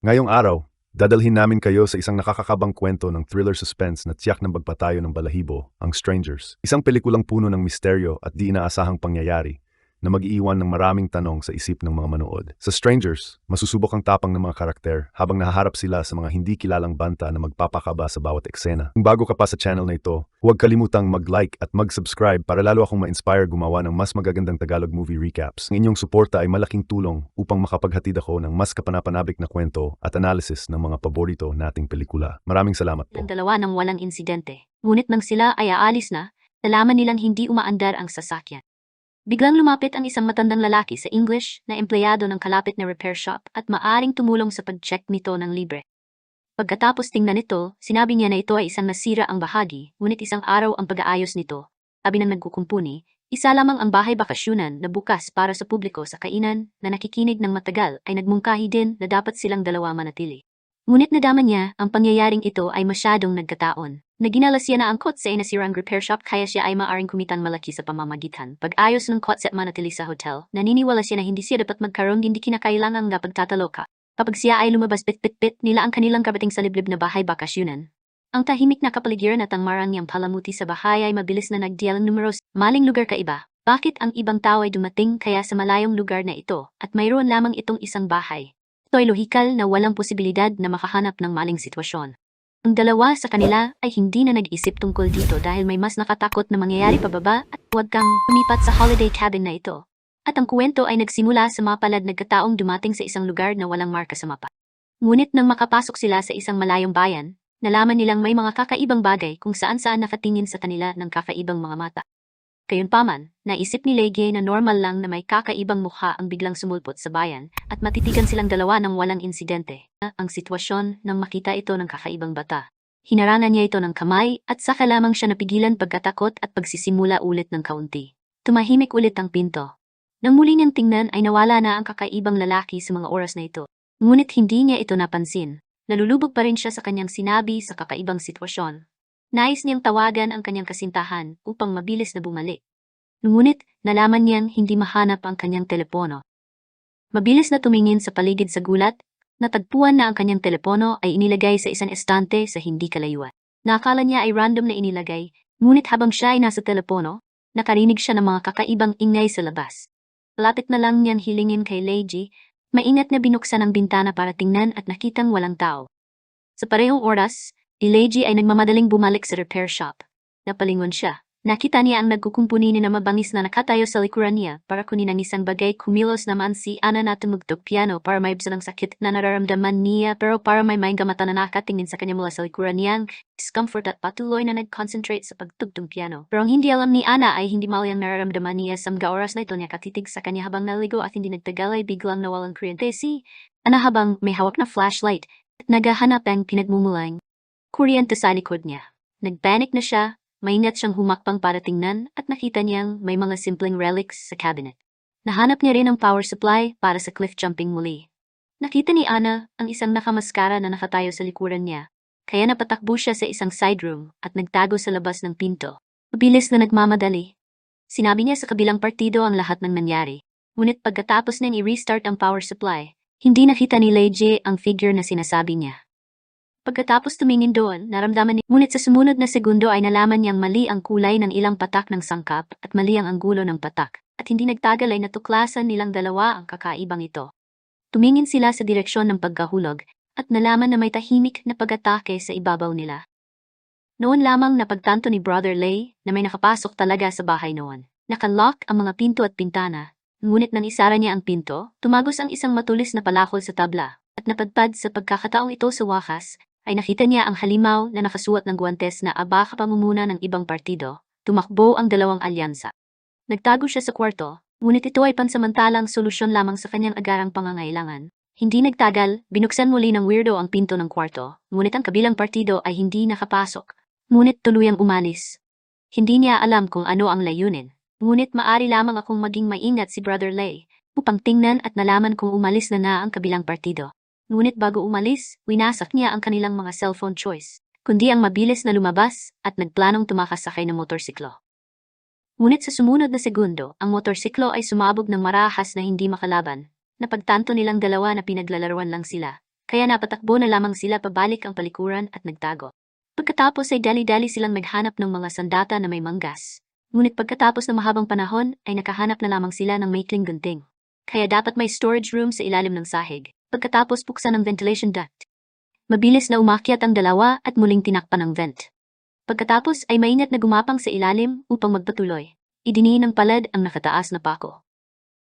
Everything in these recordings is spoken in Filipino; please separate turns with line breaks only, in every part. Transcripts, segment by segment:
Ngayong araw, dadalhin namin kayo sa isang nakakakabang kwento ng thriller suspense na tiyak ng pagpatayo ng balahibo, ang Strangers. Isang pelikulang puno ng misteryo at di inaasahang pangyayari na mag-iiwan ng maraming tanong sa isip ng mga manood. Sa Strangers, masusubok ang tapang ng mga karakter habang nahaharap sila sa mga hindi kilalang banta na magpapakaba sa bawat eksena. Kung bago ka pa sa channel na ito, huwag kalimutang mag-like at mag-subscribe para lalo akong ma-inspire gumawa ng mas magagandang Tagalog movie recaps. Ang inyong suporta ay malaking tulong upang makapaghatid ako ng mas kapanapanabik na kwento at analysis ng mga paborito nating pelikula. Maraming salamat po.
Ng dalawa nang walang insidente. Ngunit nang sila ay aalis na, nalaman nilang hindi umaandar ang sasakyan. Biglang lumapit ang isang matandang lalaki sa English na empleyado ng kalapit na repair shop at maaring tumulong sa pag-check nito ng libre. Pagkatapos tingnan nito, sinabi niya na ito ay isang nasira ang bahagi, ngunit isang araw ang pag-aayos nito. Sabi ng nagkukumpuni, isa lamang ang bahay bakasyunan na bukas para sa publiko sa kainan na nakikinig ng matagal ay nagmungkahi din na dapat silang dalawa manatili. Ngunit nadama niya, ang pangyayaring ito ay masyadong nagkataon. Naginalas siya na ang kotse ay nasirang repair shop kaya siya ay maaring kumitang malaki sa pamamagitan. Pag-ayos ng kotse at manatili sa hotel, naniniwala siya na hindi siya dapat magkaroon hindi kinakailangang na pagtataloka. Kapag siya ay lumabas bit nila ang kanilang kabating sa liblib na bahay bakasyunan. Ang tahimik na kapaligiran at ang marangyang palamuti sa bahay ay mabilis na nagdial ng numeros. Maling lugar ka iba. Bakit ang ibang tao ay dumating kaya sa malayong lugar na ito at mayroon lamang itong isang bahay? Ito ay lohikal na walang posibilidad na makahanap ng maling sitwasyon. Ang dalawa sa kanila ay hindi na nag-isip tungkol dito dahil may mas nakatakot na mangyayari pababa at huwag kang lumipat sa holiday cabin na ito. At ang kuwento ay nagsimula sa mapalad na kataong dumating sa isang lugar na walang marka sa mapa. Ngunit nang makapasok sila sa isang malayong bayan, nalaman nilang may mga kakaibang bagay kung saan-saan nakatingin sa kanila ng kakaibang mga mata. Gayunpaman, naisip ni Legge na normal lang na may kakaibang mukha ang biglang sumulpot sa bayan at matitigan silang dalawa ng walang insidente. Ang sitwasyon nang makita ito ng kakaibang bata. Hinarangan niya ito ng kamay at saka lamang siya napigilan pagkatakot at pagsisimula ulit ng kaunti. Tumahimik ulit ang pinto. Nang muli niyang tingnan ay nawala na ang kakaibang lalaki sa mga oras na ito. Ngunit hindi niya ito napansin. Nalulubog pa rin siya sa kanyang sinabi sa kakaibang sitwasyon. Nais niyang tawagan ang kanyang kasintahan upang mabilis na bumalik. Ngunit, nalaman niyang hindi mahanap ang kanyang telepono. Mabilis na tumingin sa paligid sa gulat, natagpuan na ang kanyang telepono ay inilagay sa isang estante sa hindi kalayuan. Nakala niya ay random na inilagay, ngunit habang siya ay nasa telepono, nakarinig siya ng mga kakaibang ingay sa labas. Lapit na lang niyang hilingin kay Leiji, maingat na binuksan ang bintana para tingnan at nakitang walang tao. Sa parehong oras, Leiji ay nagmamadaling bumalik sa repair shop. Napalingon siya. Nakita niya ang nagkukumpuni na mabangis na nakatayo sa likuran niya para kunin ang isang bagay. Kumilos naman si Ana na tumugtog piano para may ng sakit na nararamdaman niya pero para may gamatan na nakatingin sa kanya mula sa likuran niyang discomfort at patuloy na nag-concentrate sa pagtugtog piano. Pero ang hindi alam ni Ana ay hindi malayang nararamdaman niya sa mga oras na ito niya katitig sa kanya habang naligo at hindi nagtagal ay biglang nawalang kuryente si Ana habang may hawak na flashlight at naghahanap ang pinagmumulang kuryente sa likod niya. Nagpanic na siya, maingat siyang humakbang para tingnan at nakita niyang may mga simpleng relics sa cabinet. Nahanap niya rin ang power supply para sa cliff jumping muli. Nakita ni Ana ang isang nakamaskara na nakatayo sa likuran niya, kaya napatakbo siya sa isang side room at nagtago sa labas ng pinto. Mabilis na nagmamadali. Sinabi niya sa kabilang partido ang lahat ng nangyari. Ngunit pagkatapos niyang i-restart ang power supply, hindi nakita ni Leiji ang figure na sinasabi niya. Pagkatapos tumingin doon, naramdaman niya, ngunit sa sumunod na segundo ay nalaman niyang mali ang kulay ng ilang patak ng sangkap at mali ang anggulo ng patak, at hindi nagtagal ay natuklasan nilang dalawa ang kakaibang ito. Tumingin sila sa direksyon ng pagkahulog at nalaman na may tahimik na pag-atake sa ibabaw nila. Noon lamang napagtanto ni Brother Lay na may nakapasok talaga sa bahay noon. Nakalock ang mga pinto at pintana, ngunit nang isara niya ang pinto, tumagos ang isang matulis na palakol sa tabla, at napadpad sa pagkakataong ito sa wakas, ay nakita niya ang halimaw na nakasuot ng guwantes na abaka pamumuna ng ibang partido. Tumakbo ang dalawang alyansa. Nagtago siya sa kwarto, ngunit ito ay pansamantalang solusyon lamang sa kanyang agarang pangangailangan. Hindi nagtagal, binuksan muli ng weirdo ang pinto ng kwarto, ngunit ang kabilang partido ay hindi nakapasok. Ngunit tuluyang umalis. Hindi niya alam kung ano ang layunin. Ngunit maari lamang akong maging maingat si Brother Lay, upang tingnan at nalaman kung umalis na ang kabilang partido. Ngunit bago umalis, winasak niya ang kanilang mga cellphone choice, kundi ang mabilis na lumabas at nagplanong tumakas sakay ng motorsiklo. Ngunit sa sumunod na segundo, ang motorsiklo ay sumabog ng marahas na hindi makalaban. Napagtanto nilang dalawa na pinaglalaruan lang sila, kaya napatakbo na lamang sila pabalik ang palikuran at nagtago. Pagkatapos ay dali-dali silang naghanap ng mga sandata na may manggas. Ngunit pagkatapos ng mahabang panahon ay nakahanap na lamang sila ng maikling gunting. Kaya dapat may storage room sa ilalim ng sahig. Pagkatapos buksan ang ventilation duct. Mabilis na umakyat ang dalawa at muling tinakpan ang vent. Pagkatapos ay maingat na gumapang sa ilalim upang magpatuloy. Idiniin ng palad ang nakataas na pako.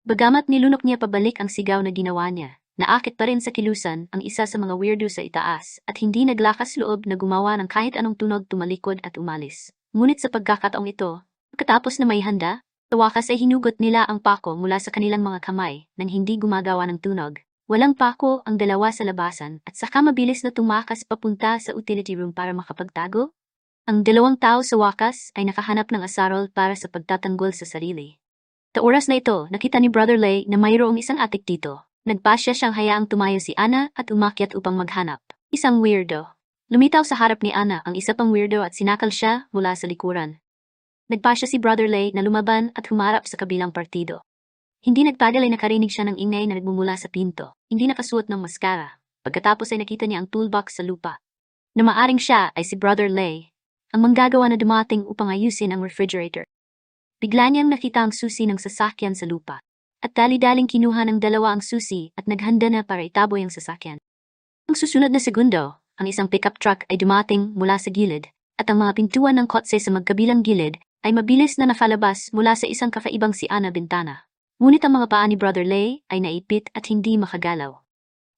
Bagamat nilunok niya pabalik ang sigaw na ginawa niya, naakit pa rin sa kilusan ang isa sa mga weirdo sa itaas at hindi naglakas loob na gumawa ng kahit anong tunog, tumalikod at umalis. Ngunit sa pagkakataong ito, pagkatapos na may handa, tawakas ay hinugot nila ang pako mula sa kanilang mga kamay nang hindi gumagawa ng tunog. Walang pako ang dalawa sa labasan at saka mabilis na tumakas papunta sa utility room para makapagtago. Ang dalawang tao sa wakas ay nakahanap ng asarol para sa pagtatanggol sa sarili. Sa oras na ito, nakita ni Brother Lay na mayroong isang atik dito. Nagpasya siyang hayaang tumayo si Ana at umakyat upang maghanap. Isang weirdo. Lumitaw sa harap ni Ana ang isa pang weirdo at sinakal siya mula sa likuran. Nagpasya si Brother Lay na lumaban at humarap sa kabilang partido. Hindi nagtagal ay nakarinig siya ng ingay na nagmumula sa pinto. Hindi nakasuot ng maskara. Pagkatapos ay nakita niya ang toolbox sa lupa. Na maaring siya ay si Brother Lay, ang manggagawa na dumating upang ayusin ang refrigerator. Bigla niyang nakita ang susi ng sasakyan sa lupa. At dali-daling kinuha ng dalawa ang susi at naghanda na para itaboy ang sasakyan. Ang susunod na segundo, ang isang pickup truck ay dumating mula sa gilid at ang mga pintuan ng kotse sa magkabilang gilid ay mabilis na nakalabas mula sa isang kakaibang si Ana bintana. Ngunit ang mga paa ni Brother Lay ay naipit at hindi makagalaw.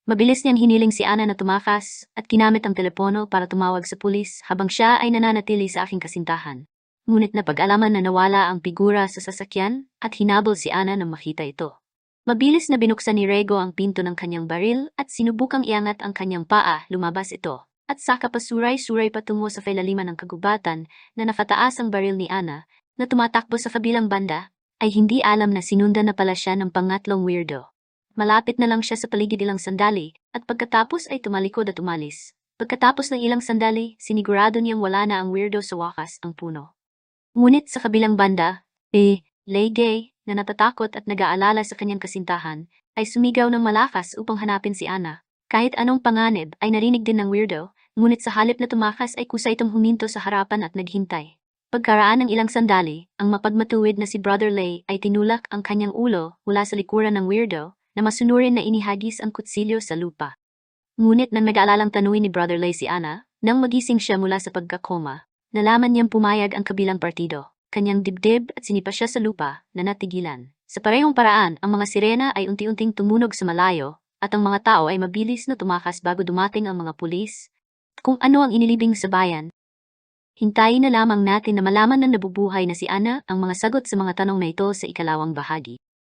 Mabilis niyang hiniling si Ana na tumakas at ginamit ang telepono para tumawag sa pulis habang siya ay nananatili sa aking kasintahan. Ngunit napag-alaman na nawala ang figura sa sasakyan at hinabol si Ana nang makita ito. Mabilis na binuksan ni Rego ang pinto ng kanyang baril at sinubukang iangat ang kanyang paa, lumabas ito. At saka pasuray-suray patungo sa kailaliman ng kagubatan na nakataas ang baril ni Ana na tumatakbo sa kabilang banda, ay hindi alam na sinundan na pala siya ng pangatlong weirdo. Malapit na lang siya sa paligid ilang sandali at pagkatapos ay tumalikod at umalis. Pagkatapos ng ilang sandali, sinigurado niyang wala na ang weirdo sa wakas ang puno. Ngunit sa kabilang banda, Lady, na natatakot at nag-aalala sa kanyang kasintahan, ay sumigaw ng malakas upang hanapin si Ana. Kahit anong panganib ay narinig din ng weirdo, ngunit sa halip na tumakas ay kusa itong huminto sa harapan at naghintay. Pagkaraan ng ilang sandali, ang mapagmatuwid na si Brother Lay ay tinulak ang kanyang ulo mula sa likuran ng weirdo na masunurin na inihagis ang kutsilyo sa lupa. Ngunit nang nag-aalalang tanungin ni Brother Lay si Ana, nang magising siya mula sa pagkakoma, nalaman niyang pumayag ang kabilang partido. Kanyang dibdib at sinipa siya sa lupa na natigilan. Sa parehong paraan, ang mga sirena ay unti-unting tumunog sa malayo at ang mga tao ay mabilis na tumakas bago dumating ang mga pulis. Kung ano ang inilibing sa bayan, hintayin na lamang natin na malaman na nabubuhay na si Ana ang mga sagot sa mga tanong na ito sa ikalawang bahagi.